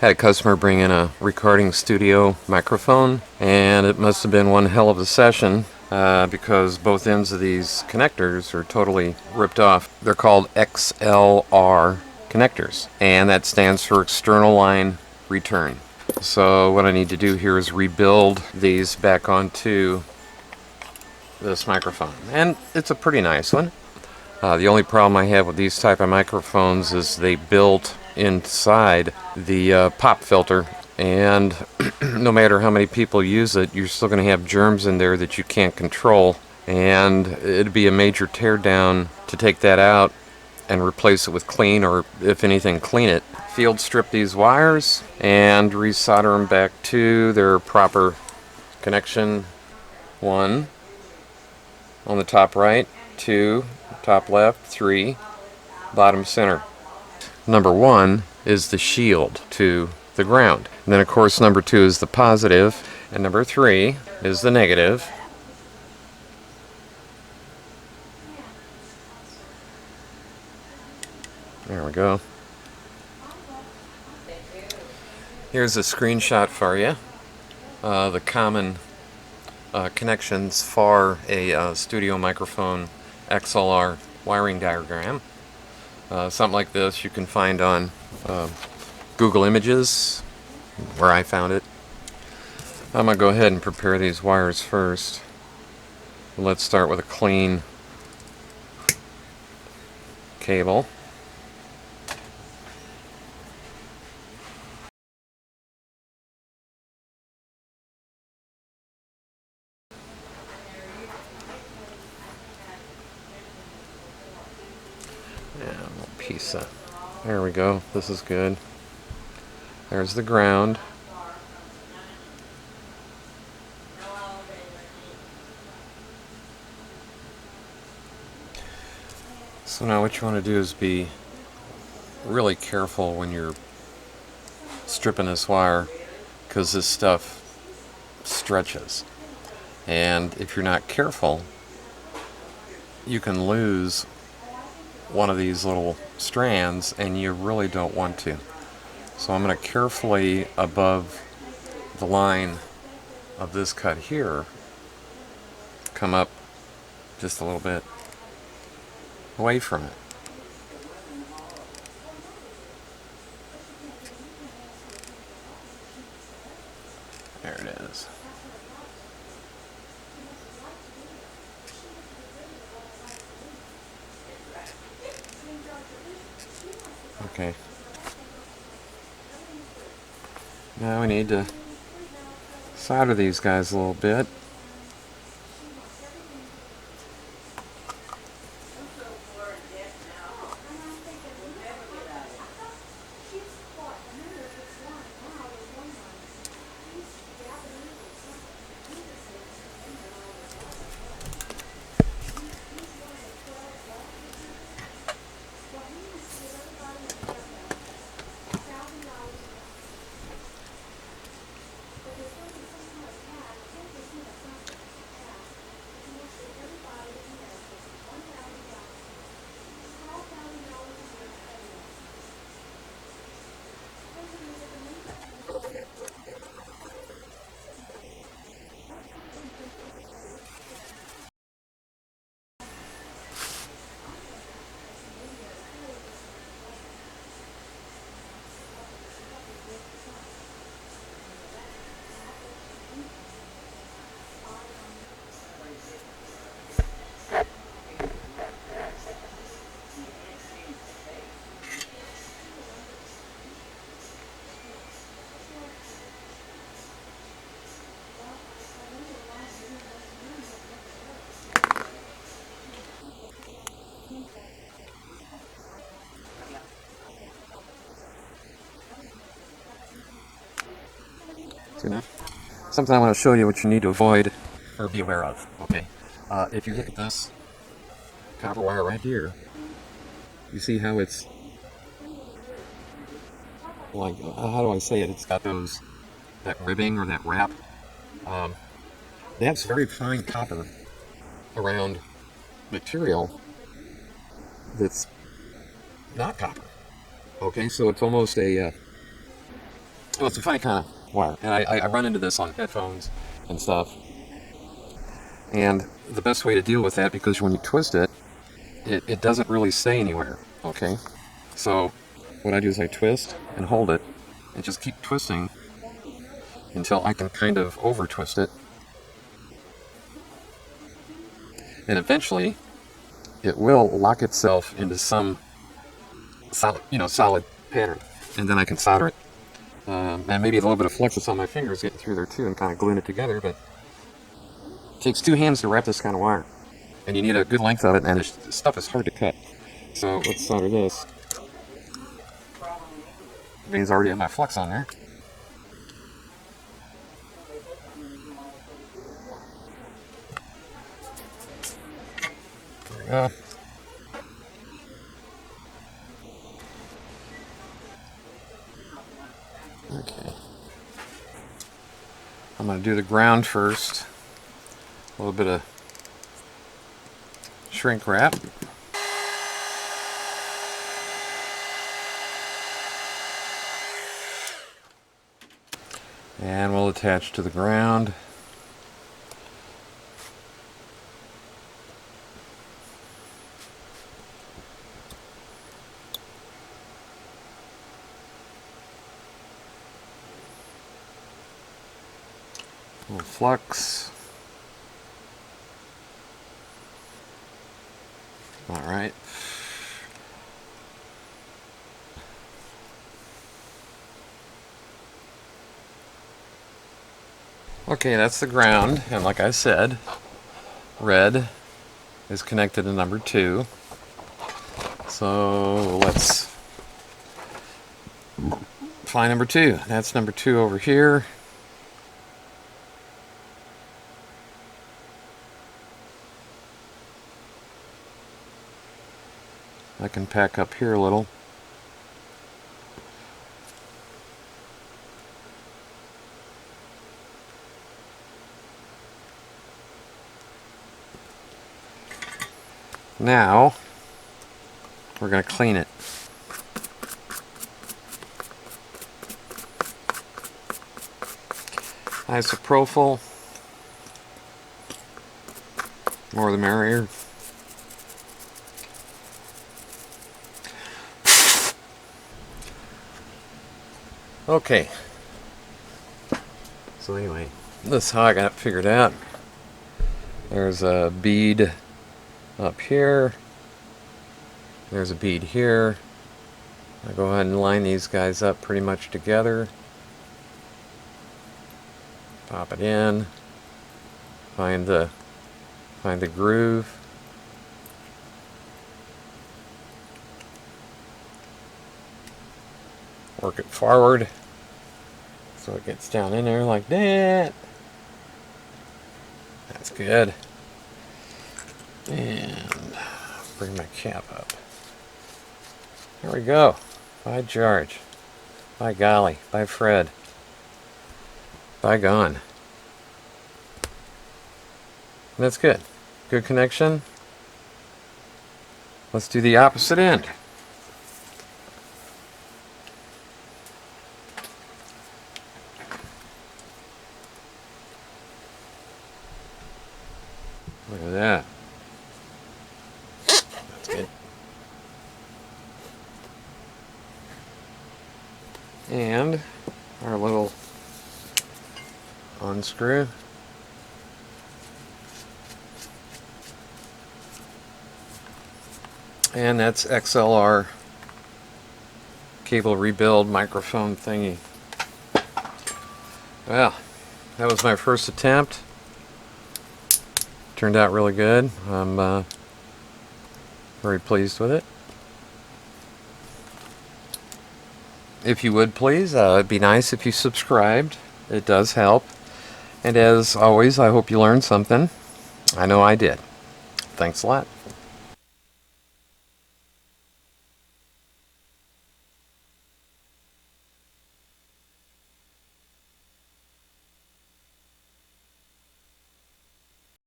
Had a customer bring in a recording studio microphone, and it must have been one hell of a session because both ends of these connectors are totally ripped off. They're called XLR connectors, and that stands for external line return. So what I need to do here is rebuild these back onto this microphone, and it's a pretty nice one. The only problem I have with these type of microphones is they built inside the pop filter, and no matter how many people use it, you're still going to have germs in there that you can't control, and it'd be a major teardown to take that out and replace it with clean, or if anything, clean it. Field strip these wires and resolder them back to their proper connection. 1 on the top right, 2 top left, 3 bottom center. Number 1 is the shield to the ground. And then of course number 2 is the positive, and number 3 is the negative. There we go. Here's a screenshot for you. The common connections for a studio microphone XLR wiring diagram. Something like this you can find on Google Images, where I found it. I'm going to go ahead and prepare these wires first. Let's start with a clean cable. Yeah, a little piece of... There we go. This is good. There's the ground. So now what you want to do is be really careful when you're stripping this wire, because this stuff stretches, and if you're not careful you can lose one of these little strands, and you really don't want to. So I'm going to carefully, above the line of this cut here, come up just a little bit away from it. There it is. Okay. Now we need to solder these guys a little bit. Something I want to show you what you need to avoid or be aware of. Okay, if you look at this copper wire right here, you see how it's like, how do I say it? It's got that ribbing or that wrap. That's very fine copper around material that's not copper. Okay, so it's almost a Well, it's a funny kind of wire, and I run into this on headphones and stuff. And the best way to deal with that, because when you twist it, it doesn't really stay anywhere, okay? So what I do is I twist and hold it and just keep twisting until I can kind of over twist it. And eventually it will lock itself into some solid pattern. And then I can solder it. And maybe a little bit of flexus on my fingers getting through there too and kind of gluing it together, but it takes 2 hands to wrap this kind of wire. And you need a good length of it, and this stuff is hard to cut. So let's solder this. Everything's already in my flux on there. There we go. Okay. I'm going to do the ground first. A little bit of shrink wrap. And we'll attach to the ground. A little flux. All right. Okay, that's the ground, and like I said, red is connected to number 2. So let's find number 2. That's number 2 over here. I can pack up here a little. Now, we're going to clean it. Isopropyl, more the merrier. Okay, so anyway, this is how I got it figured out. There's a bead up here, there's a bead here. I go ahead and line these guys up pretty much together, pop it in, find the groove, work it forward so it gets down in there like that. That's good. And bring my cap up. There we go. By George. By golly. By Fred. By gone. That's good. Good connection. Let's do the opposite end. Look at that. That's good. And our little unscrew. And that's XLR cable rebuild microphone thingy. Well, that was my first attempt. Turned out really good. I'm very pleased with it. If you would please, it'd be nice if you subscribed. It does help. And as always, I hope you learned something. I know I did. Thanks a lot.